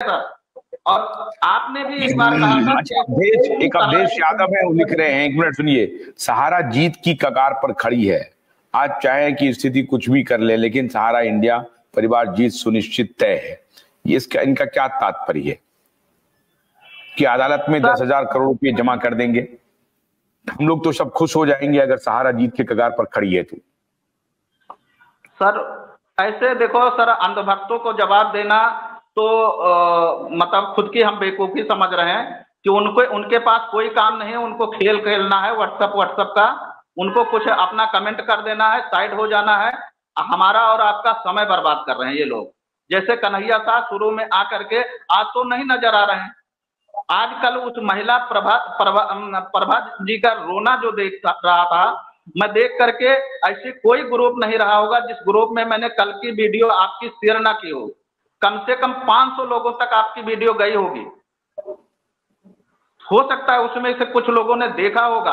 Sir. और आपने भी इस बार कहा था एक अवधेश यादव है, वो लिख रहे हैं, एक मिनट सुनिए। सहारा जीत की कगार पर खड़ी है। आज चाहे कि स्थिति कुछ भी कर ले, लेकिन सहारा इंडिया परिवार जीत सुनिश्चित तय है। ये इसका इनका क्या तात्पर्य है कि अदालत में 10,000 करोड़ रुपए जमा कर देंगे, हम लोग तो सब खुश हो जाएंगे अगर सहारा जीत के कगार पर खड़ी है तो? सर ऐसे देखो सर, अंधभक्तों को जवाब देना तो मतलब खुद की हम बेवकूफी समझ रहे हैं कि उनके पास कोई काम नहीं है, उनको खेल खेलना है व्हाट्सएप का, उनको कुछ अपना कमेंट कर देना है, साइड हो जाना है। हमारा और आपका समय बर्बाद कर रहे हैं ये लोग। जैसे कन्हैया साहब शुरू में आकर के आज तो नहीं नजर आ रहे हैं। आजकल उस महिला प्रभा जी का रोना जो देख रहा था, मैं देख करके, ऐसी कोई ग्रुप नहीं रहा होगा जिस ग्रुप में मैंने कल की वीडियो आपकी शेयर ना की हो। कम से कम 500 लोगों तक आपकी वीडियो गई होगी। हो सकता है उसमें से कुछ लोगों ने देखा होगा।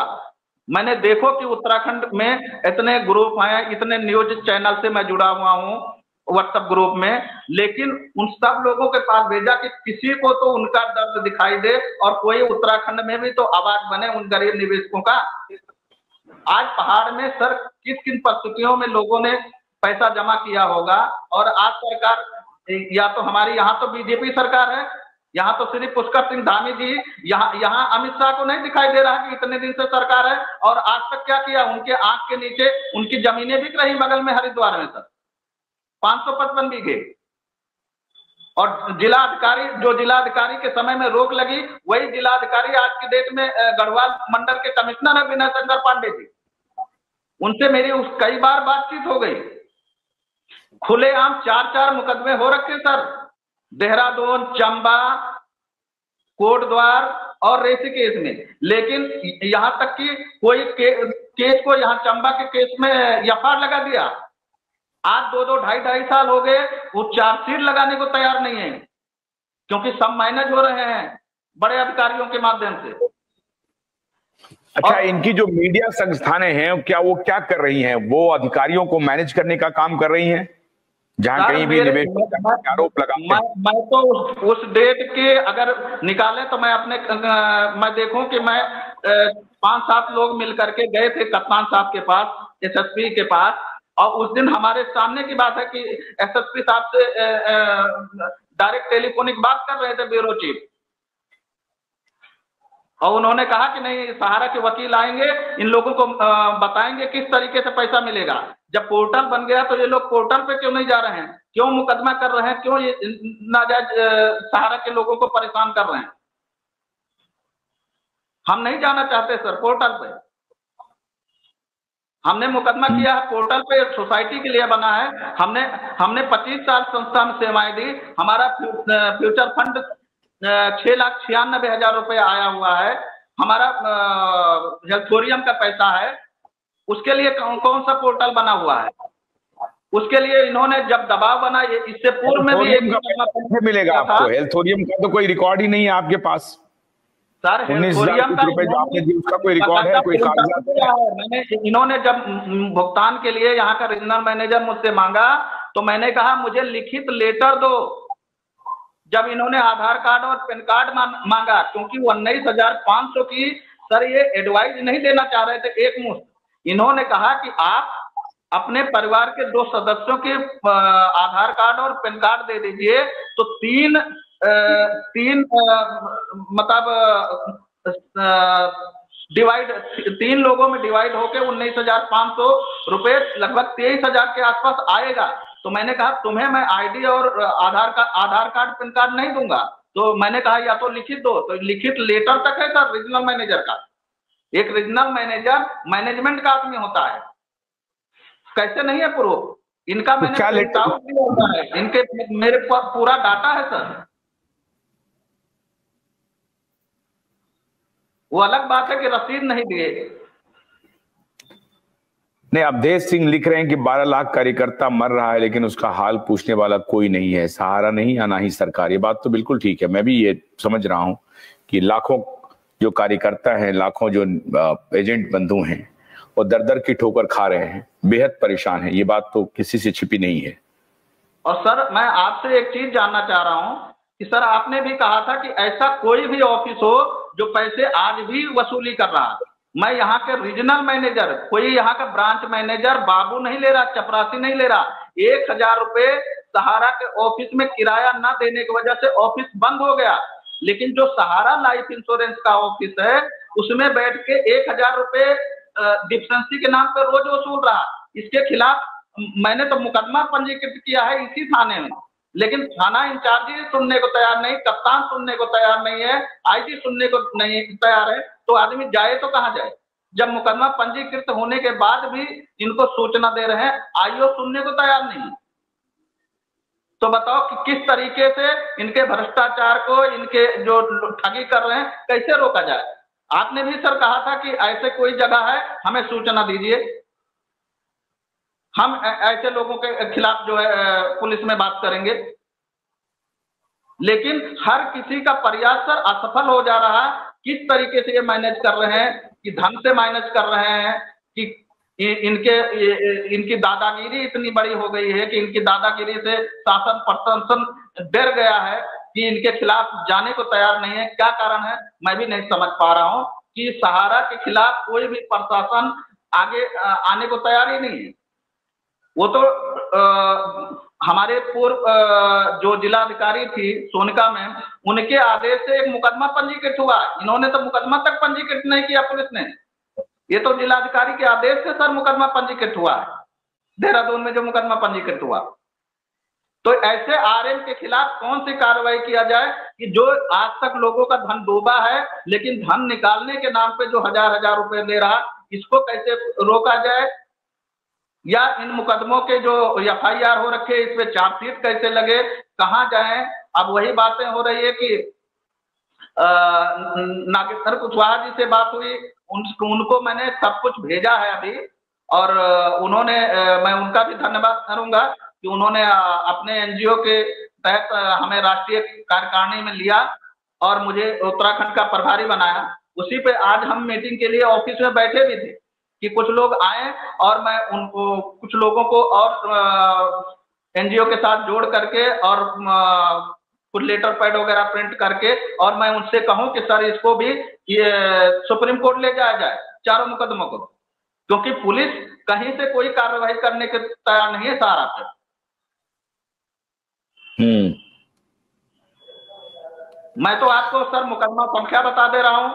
मैंने देखो कि उत्तराखंड में इतने ग्रुप हैं, इतने न्यूज चैनल से मैं जुड़ा हुआ हूँ व्हाट्सएप ग्रुप में, लेकिन उन सब लोगों के पास भेजा कि किसी को तो उनका दर्द दिखाई दे और कोई उत्तराखंड में भी तो आवाज बने उन गरीब निवेशकों का। आज पहाड़ में सर किन किन परिस्थितियों में लोगों ने पैसा जमा किया होगा, और आज सरकार, या तो हमारी यहाँ तो बीजेपी सरकार है, यहाँ तो श्री पुष्कर सिंह धामी जी, यहाँ अमित शाह को नहीं दिखाई दे रहा कि इतने दिन से सरकार है और आज तक क्या किया। उनके आंख के नीचे उनकी जमीनें बिक रही बगल में हरिद्वार में सर, 555 बीघे। और जिलाधिकारी के समय में रोक लगी, वही जिलाधिकारी आज की डेट में गढ़वाल मंडल के कमिश्नर है विनय शंकर पांडे जी। उनसे मेरी कई बार बातचीत हो गई। खुलेआम 4 मुकदमे हो रखे सर, देहरादून, चंबा, कोटद्वार और ऋषिकेश में। लेकिन यहां तक कि कोई केस को, यहाँ चंबा के केस में एफआईआर लगा दिया। आज 2-2, 2.5 साल हो गए, वो चार्जशीट लगाने को तैयार नहीं है, क्योंकि सब मैनेज हो रहे हैं बड़े अधिकारियों के माध्यम से। अच्छा, इनकी जो मीडिया संस्थानें हैं, क्या वो क्या कर रही हैं? वो अधिकारियों को मैनेज करने का काम कर रही हैं, जहां कहीं भी निवेश आरोप लगाते हैं। मैं तो उस डेट के अगर निकाले तो मैं देखूं कि मैं 5-7 लोग मिलकर के गए थे कप्तान साहब के पास, एसएसपी के पास, और उस दिन हमारे सामने की बात है कि एसएसपी साहब से डायरेक्ट टेलीफोनिक बात कर रहे थे ब्यूरो चीफ, और उन्होंने कहा कि नहीं, सहारा के वकील आएंगे, इन लोगों को बताएंगे किस तरीके से पैसा मिलेगा। जब पोर्टल बन गया तो ये लोग पोर्टल पे क्यों नहीं जा रहे हैं, क्यों मुकदमा कर रहे हैं, क्यों ये नाजायज सहारा के लोगों को परेशान कर रहे हैं? हम नहीं जाना चाहते सर पोर्टल पे। हमने मुकदमा किया है पोर्टल पे, सोसाइटी के लिए बना है। हमने 25 साल संस्था में सेवाएं दी। हमारा फ्यूचर फंड 6,96,000 रुपये आया हुआ है। हमारा हेल्थोरियम का पैसा है, उसके लिए कौन सा पोर्टल बना हुआ है? उसके लिए इन्होंने जब दबाव बना, इससे पूर्व में भी एक मिलेगा आपको। हेल्थोरियम का तो कोई रिकॉर्ड ही नहीं है आपके पास सर। हेल्थोरियम का उसका कोई रिकॉर्ड है, कोई कागजात है? इन्होंने जब भुगतान के लिए यहाँ का रीजनल मैनेजर मुझसे मांगा तो मैंने कहा मुझे लिखित लेटर दो। जब इन्होंने आधार कार्ड और पैन कार्ड मांगा, क्योंकि वो 19,500 की सर ये एडवाइस नहीं देना चाह रहे थे एक मुश्त। इन्होंने कहा कि आप अपने परिवार के 2 सदस्यों के आधार कार्ड और पैन कार्ड दे दीजिए, तो तीन डिवाइड 3 लोगों में डिवाइड होके 19,500 रुपए, लगभग 23,000 के आसपास आएगा। तो मैंने कहा तुम्हें मैं आईडी और आधार कार्ड पैन कार्ड नहीं दूंगा। तो मैंने कहा या तो लिखित दो, तो लिखित लेटर तक है सर रीजनल मैनेजर का। एक रीजनल मैनेजर मैनेजमेंट का आदमी होता है, कैसे नहीं है प्रूफ? इनका मैंने प्रिंट आउट दिया हुआ है, इनके मेरे पास पूरा डाटा है सर। वो अलग बात है कि रसीद नहीं दिए। नहीं, अवधेश सिंह लिख रहे हैं कि 12 लाख कार्यकर्ता मर रहा है, लेकिन उसका हाल पूछने वाला कोई नहीं है, सहारा नहीं या ना ही सरकार। ये बात तो बिल्कुल ठीक है, मैं भी ये समझ रहा हूं कि लाखों जो कार्यकर्ता हैं, लाखों जो एजेंट बंधु हैं, वो दर की ठोकर खा रहे हैं, बेहद परेशान है। ये बात तो किसी से छिपी नहीं है। और सर मैं आपसे एक चीज जानना चाह रहा हूं कि सर आपने भी कहा था कि ऐसा कोई भी ऑफिस हो जो पैसे आज भी वसूली कर रहा है। मैं यहाँ के रीजनल मैनेजर, कोई यहाँ का ब्रांच मैनेजर बाबू नहीं ले रहा, चपरासी नहीं ले रहा। 1000 रुपए सहारा के ऑफिस में किराया न देने की वजह से ऑफिस बंद हो गया, लेकिन जो सहारा लाइफ इंश्योरेंस का ऑफिस है उसमें बैठ के 1000 रुपए डिफेंसी के नाम पर रोज वसूल रहा। इसके खिलाफ मैंने तो मुकदमा पंजीकृत किया है इसी थाने में, लेकिन थाना इंचार्ज सुनने को तैयार नहीं, कप्तान सुनने को तैयार नहीं है, आईजी सुनने को नहीं तैयार है, तो आदमी जाए तो कहाँ जाए? जब मुकदमा पंजीकृत होने के बाद भी इनको सूचना दे रहे हैं, आईओ सुनने को तैयार नहीं। तो बताओ कि किस तरीके से इनके भ्रष्टाचार को, इनके जो ठगी कर रहे हैं, कैसे रोका जाए? आपने भी सर कहा था कि ऐसे कोई जगह है हमें सूचना दीजिए, हम ऐसे लोगों के खिलाफ जो है पुलिस में बात करेंगे। लेकिन हर किसी का प्रयास सर असफल हो जा रहा है। किस तरीके से ये मैनेज कर रहे हैं कि धन से मैनेज कर रहे हैं कि इनकी दादागिरी इतनी बड़ी हो गई है कि इनकी दादागिरी से शासन प्रशासन डर गया है कि इनके खिलाफ जाने को तैयार नहीं है। क्या कारण है मैं भी नहीं समझ पा रहा हूं कि सहारा के खिलाफ कोई भी प्रशासन आगे आने को तैयार ही नहीं है। वो तो हमारे पूर्व जो जिलाधिकारी थी सोनिका में, उनके आदेश से एक मुकदमा पंजीकृत हुआ, इन्होंने तो मुकदमा तक पंजीकृत नहीं किया पुलिस ने। ये तो जिलाधिकारी के आदेश से सर मुकदमा पंजीकृत हुआ है, देहरादून में जो मुकदमा पंजीकृत हुआ। तो ऐसे आरएम के खिलाफ कौन सी कार्रवाई किया जाए कि जो आज तक लोगों का धन डूबा है, लेकिन धन निकालने के नाम पे जो हजार रुपए ले रहा, इसको कैसे रोका जाए? या इन मुकदमों के जो एफआईआर हो रखे इस पे चार्जशीट कैसे लगे, कहाँ जाएं? अब वही बातें हो रही है कि नागेश्वर कुशवाहा जी से बात हुई, उनको मैंने सब कुछ भेजा है अभी, और उन्होंने मैं उनका भी धन्यवाद करूंगा कि उन्होंने अपने एनजीओ के तहत हमें राष्ट्रीय कार्यकारिणी में लिया और मुझे उत्तराखंड का प्रभारी बनाया। उसी पे आज हम मीटिंग के लिए ऑफिस में बैठे भी थे कि कुछ लोग आए और मैं उनको कुछ लोगों को और एनजीओ के साथ जोड़ करके और कुछ लेटर पैड वगैरह प्रिंट करके, और मैं उनसे कहूं कि सर इसको भी ये सुप्रीम कोर्ट ले जाया जाए चारों मुकदमों को, क्योंकि पुलिस कहीं से कोई कार्रवाई करने के तैयार नहीं है सहारा पे। मैं तो आपको सर मुकदमा संख्या बता दे रहा हूं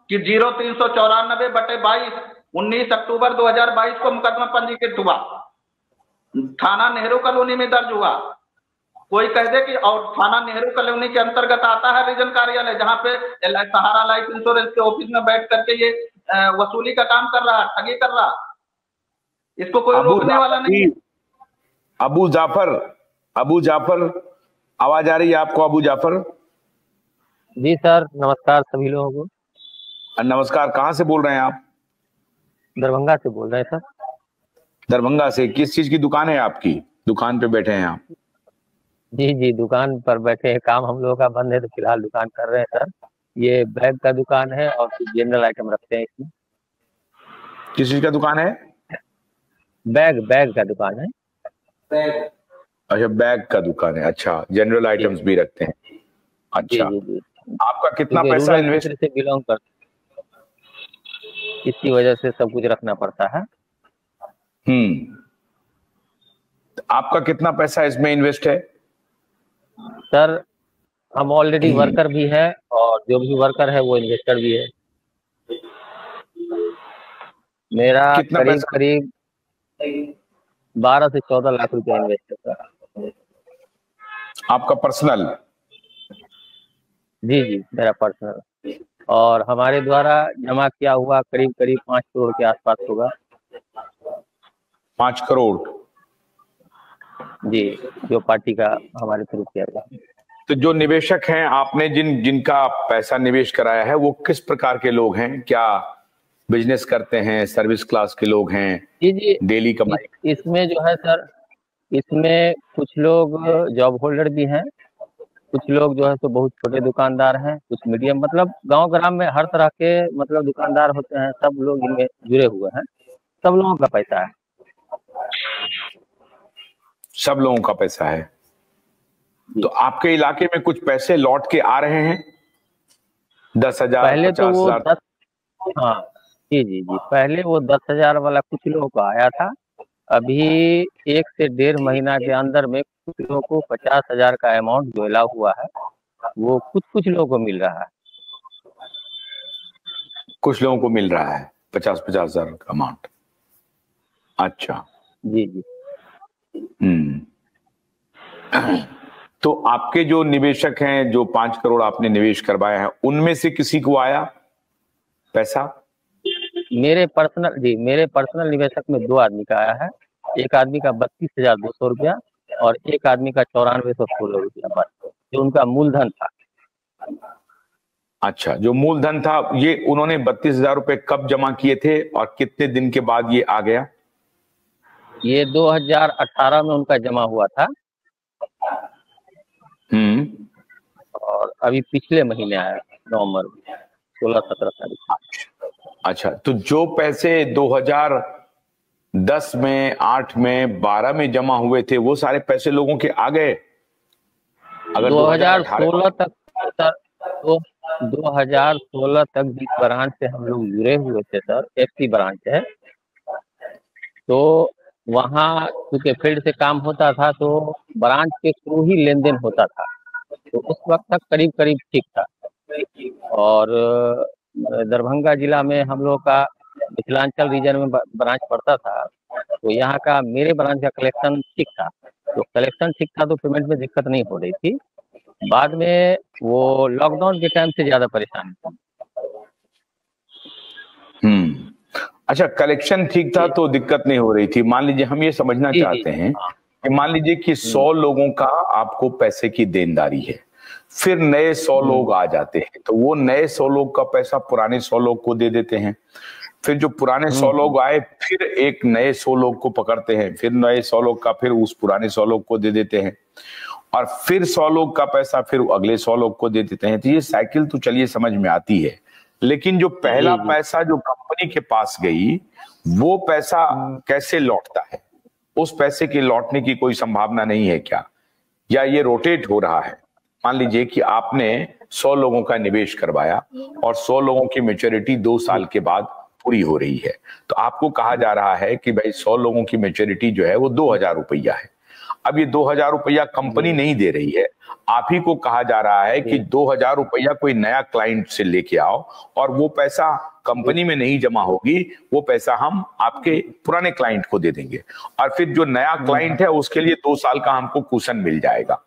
कि 0394/22 19 अक्टूबर 2022 को मुकदमा पंजीकृत हुआ, थाना नेहरू कॉलोनी में दर्ज हुआ। कोई कह दे कि और थाना नेहरू कॉलोनी के अंतर्गत आता है रीजन कार्यालय, जहां पे सहारा लाइफ इंश्योरेंस के ऑफिस में बैठ करके ये वसूली का काम कर रहा, ठगी कर रहा, इसको कोई रोकने वाला नहीं। अबू जाफर आवाज आ रही है आपको? अबू जाफर जी सर, नमस्कार सभी लोगों को। नमस्कार, कहाँ से बोल रहे हैं आप? दरभंगा से बोल रहे हैं सर। दरभंगा से? किस चीज की दुकान है आपकी? दुकान पे बैठे हैं आप? जी दुकान पर बैठे हैं, काम हम लोगों का बंद है तो फिलहाल दुकान कर रहे हैं सर। ये बैग का दुकान है और कुछ जनरल आइटम रखते हैं इसमें। किस चीज का दुकान है? बैग का दुकान है। अच्छा, बैग का दुकान है। अच्छा, जनरल आइटम्स भी रखते हैं। अच्छा, जी। आपका कितना पैसा इन्वेस्ट से बिलोंग कर, इसकी वजह से सब कुछ रखना पड़ता है। आपका कितना पैसा इसमें इन्वेस्ट है? सर हम ऑलरेडी वर्कर भी है और जो भी वर्कर है वो इन्वेस्टर भी है। मेरा करीब 12 से 14 लाख रुपया इन्वेस्ट है सर। आपका पर्सनल? जी मेरा पर्सनल, और हमारे द्वारा जमा किया हुआ करीब 5 करोड़ के आसपास होगा। 5 करोड़ जी, जो पार्टी का हमारे थ्रू किया गया। तो जो निवेशक हैं, आपने जिनका पैसा निवेश कराया है, वो किस प्रकार के लोग हैं? क्या बिजनेस करते हैं, सर्विस क्लास के लोग हैं? जी डेली कमाई? इसमें जो है सर, इसमें कुछ लोग जॉब होल्डर भी हैं, कुछ लोग जो है तो बहुत छोटे दुकानदार हैं, कुछ मीडियम, मतलब गांव ग्राम में हर तरह के मतलब दुकानदार होते हैं, सब लोग इनमें जुड़े हुए हैं। सब लोगों का पैसा है। सब लोगों का पैसा है। तो आपके इलाके में कुछ पैसे लौट के आ रहे हैं? 10,000, पहले तो वो 50,000? हाँ जी जी जी, पहले वो 10,000 वाला कुछ लोगों को आया था। अभी 1 से 1.5 महीना के अंदर में कुछ लोगों को 50,000 का अमाउंट जो अलाउ हुआ है वो कुछ लोगों को मिल रहा है। कुछ लोगों को मिल रहा है 50,000 का अमाउंट। अच्छा जी जी। तो आपके जो निवेशक हैं, जो 5 करोड़ आपने निवेश करवाया है, उनमें से किसी को आया पैसा? मेरे पर्सनल निवेशक में 2 आदमी का आया है। एक आदमी का 32,200 रुपया और एक आदमी का 9416 रुपया, बस जो उनका मूलधन था। अच्छा, जो मूलधन था ये उन्होंने 32,000 रुपए कब जमा किए थे और कितने दिन के बाद ये आ गया? ये 2018 में उनका जमा हुआ था और अभी पिछले महीने आया, नवंबर में 16-17 तारीख। अच्छा, तो जो पैसे 2010 में, 8 में, 12 में जमा हुए थे वो सारे पैसे लोगों के आ गए? अगर 2016 तक सर, तो 2016 तक जिस ब्रांच से हम लोग जुड़े हुए थे सर, FC ब्रांच है, तो वहाँ क्योंकि फील्ड से काम होता था तो ब्रांच के थ्रू ही लेन देन होता था, तो उस वक्त तक करीब ठीक था। और दरभंगा जिला में हम लोग का मिथिलांचल रीजन में ब्रांच पड़ता था, तो यहाँ का मेरे ब्रांच का कलेक्शन ठीक था। तो कलेक्शन ठीक था तो पेमेंट में दिक्कत नहीं हो रही थी। बाद में वो लॉकडाउन के टाइम से ज्यादा परेशानी थी। अच्छा, कलेक्शन ठीक था तो दिक्कत नहीं हो रही थी। मान लीजिए हम ये समझना चाहते हैं कि मान लीजिए कि 100 लोगों का आपको पैसे की देनदारी है, फिर नए 100 लोग आ जाते हैं, तो वो नए 100 लोग का पैसा पुराने 100 लोग को दे देते हैं। फिर जो पुराने 100 लोग आए फिर एक नए 100 लोग को पकड़ते हैं, फिर नए 100 लोग का फिर उस पुराने 100 लोग को दे देते हैं, और फिर 100 लोग का पैसा फिर अगले 100 लोग को दे देते हैं। तो ये साइकिल तो चलिए समझ में आती है, लेकिन जो पहला पैसा जो कंपनी के पास गई वो पैसा कैसे लौटता है? उस पैसे के लौटने की कोई संभावना नहीं है क्या, या ये रोटेट हो रहा है? मान लीजिए कि आपने 100 लोगों का निवेश करवाया और 100 लोगों की मैच्योरिटी 2 साल के बाद पूरी हो रही है, तो आपको कहा जा रहा है कि भाई 100 लोगों की मैच्योरिटी जो है वो 2,000 रुपया है। अब ये 2,000 रुपया कंपनी नहीं दे रही है, आप ही को कहा जा रहा है कि 2,000 रुपया कोई नया क्लाइंट से लेके आओ और वो पैसा कंपनी में नहीं जमा होगी, वो पैसा हम आपके पुराने क्लाइंट को दे देंगे और फिर जो नया क्लाइंट है उसके लिए 2 साल का हमको कुशन मिल जाएगा।